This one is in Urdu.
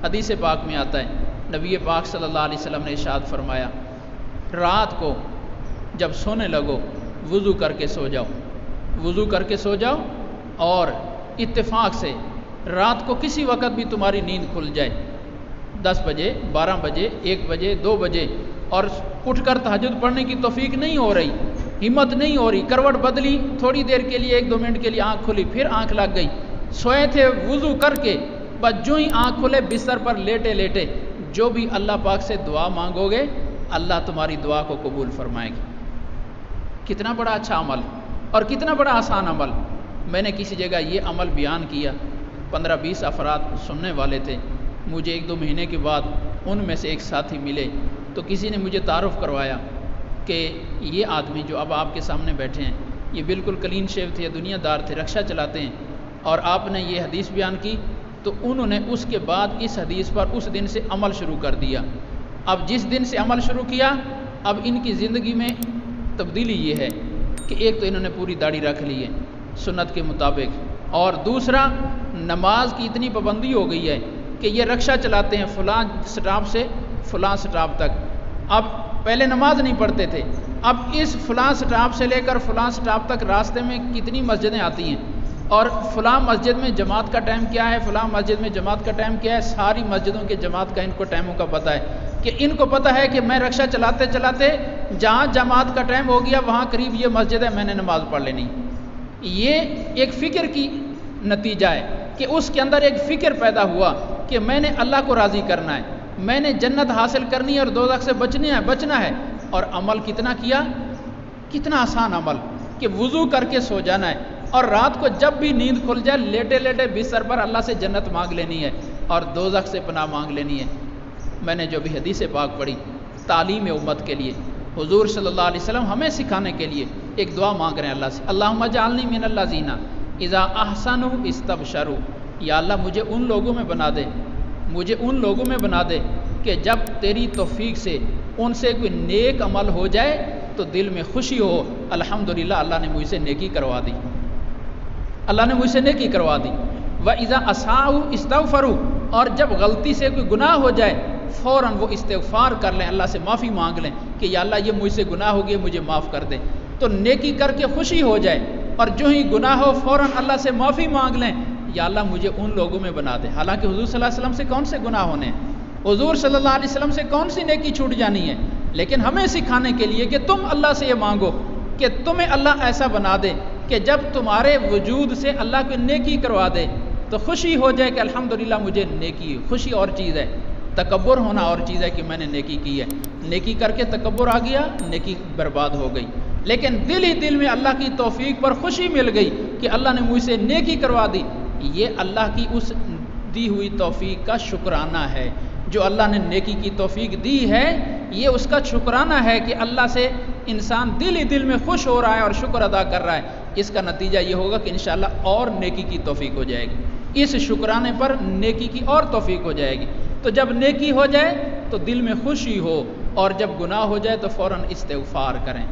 حدیث پاک میں آتا ہے، نبی پاک صلی اللہ علیہ وسلم نے ارشاد فرمایا، رات کو جب سونے لگو وضو کر کے سو جاؤ، وضو کر کے سو جاؤ، اور اتفاق سے رات کو کسی وقت بھی تمہاری نیند کھل جائے، 10 بجے، 12 بجے، 1 بجے، 2 بجے، اور اٹھ کر تہجد پڑھنے کی توفیق نہیں ہو رہی، ہمت نہیں ہو رہی، کروٹ بدلی، تھوڑی دیر کے لیے 1-2 منٹ کے لیے آنکھ کھلی، پھر آنکھ لگ گئی، سوئے تھے وضو کر کے، بس جو ہی آنکھ کھلے بستر پر لیٹے لیٹے جو بھی اللہ پاک سے دعا مانگو گے اللہ تمہاری دعا کو قبول فرمائے گی۔ کتنا بڑا اچھا عمل اور کتنا بڑا آسان عمل۔ میں نے کسی جگہ یہ عمل بیان کیا، 15-20 افراد سننے والے تھے، مجھے 1-2 مہینے کے بعد ان میں سے ایک ساتھی ملے تو کسی نے مجھے تعارف کروایا کہ یہ آدمی جو اب آپ کے سامنے بیٹھے ہیں یہ بالکل کلین شیو تھے، دنیا دار تھے، رکشہ چلاتے ہیں، اور آپ نے یہ حدیث بیان کی تو انہوں نے اس کے بعد اس حدیث پر اس دن سے عمل شروع کر دیا۔ اب جس دن سے عمل شروع کیا اب ان کی زندگی میں تبدیلی یہ ہے کہ ایک تو انہوں نے پوری داڑھی رکھ لی ہے سنت کے مطابق، اور دوسرا نماز کی اتنی پابندی ہو گئی ہے کہ یہ رکشہ چلاتے ہیں فلاں سٹاپ سے فلاں سٹاپ تک، اب پہلے نماز نہیں پڑھتے تھے، اب اس فلاں سٹاپ سے لے کر فلاں سٹاپ تک راستے میں کتنی مسجدیں آتی ہیں، اور فلاں مسجد میں جماعت کا ٹائم کیا ہے، فلاں مسجد میں جماعت کا ٹائم کیا ہے، ساری مسجدوں کے جماعت کا ان کو ٹائموں کا پتہ ہے، کہ ان کو پتہ ہے کہ میں رکشہ چلاتے چلاتے جہاں جماعت کا ٹائم ہو گیا وہاں قریب یہ مسجد ہے، میں نے نماز پڑھ لینی۔ یہ ایک فکر کی نتیجہ ہے کہ اس کے اندر ایک فکر پیدا ہوا کہ میں نے اللہ کو راضی کرنا ہے، میں نے جنت حاصل کرنی ہے اور دوزخ سے بچنا ہے، اور عمل کتنا کیا، کتنا آسان عمل کہ وضو کر کے سو جانا ہے، اور رات کو جب بھی نیند کھل جائے لیٹے لیٹے بستر پر اللہ سے جنت مانگ لینی ہے اور دوزخ سے پناہ مانگ لینی ہے۔ میں نے جو بھی حدیث پاک پڑھی تعلیم امت کے لیے، حضور صلی اللہ علیہ وسلم ہمیں سکھانے کے لیے ایک دعا مانگ رہے ہیں اللہ سے، اللہم اجعلنی من الذین اذا احسنوا استبشروا، یا اللہ مجھے ان لوگوں میں بنا دے، مجھے ان لوگوں میں بنا دے کہ جب تیری توفیق سے ان سے کوئی نیک عمل ہو جائے تو دل میں خوشی ہو، الحمدللہ اللہ نے مجھ سے نیکی کروا دی، اللہ نے مجھ سے نیکی کروا دی۔ وَإِذَا أَسَاءُوا اسْتَغْفَرُوا، اور جب غلطی سے کوئی گناہ ہو جائے فوراً وہ استغفار کر لیں، اللہ سے معافی مانگ لیں کہ یا اللہ یہ مجھ سے گناہ ہو گیا مجھے معاف کر دے، تو نیکی کر کے خوشی ہو جائے، اور جو ہی گناہ ہو فوراً اللہ سے معافی مانگ لیں، یا اللہ مجھے ان لوگوں میں بنا دے۔ حالانکہ حضور صلی اللہ علیہ وسلم سے کون سے گناہ ہونے ہیں، حضور صلی اللہ علیہ وسلم سے کون سی نیکی چھوٹ جانی ہے، لیکن ہمیں سکھانے کے لیے کہ تم اللہ سے یہ مانگو کہ تمہیں اللہ ایسا بنا دے کہ جب تمہارے وجود سے اللہ کو نیکی کروا دے تو خوشی ہو جائے کہ الحمدللہ مجھے نیکی، خوشی اور چیز ہے، تکبر ہونا اور چیز ہے کہ میں نے نیکی کی ہے، نیکی کر کے تکبر آ گیا نیکی برباد ہو گئی، لیکن دل ہی دل میں اللہ کی توفیق پر خوشی مل گئی کہ اللہ نے مجھ سے نیکی کروا دی، یہ اللہ کی اس دی ہوئی توفیق کا شکرانہ ہے، جو اللہ نے نیکی کی توفیق دی ہے یہ اس کا شکرانہ ہے کہ اللہ سے انسان دل ہی دل میں خوش ہو رہا ہے اور شکر ادا کر رہا ہے، اس کا نتیجہ یہ ہوگا کہ انشاءاللہ اور نیکی کی توفیق ہو جائے گی، اس شکرانے پر نیکی کی اور توفیق ہو جائے گی، تو جب نیکی ہو جائے تو دل میں خوشی ہو، اور جب گناہ ہو جائے تو فوراً استغفار کریں۔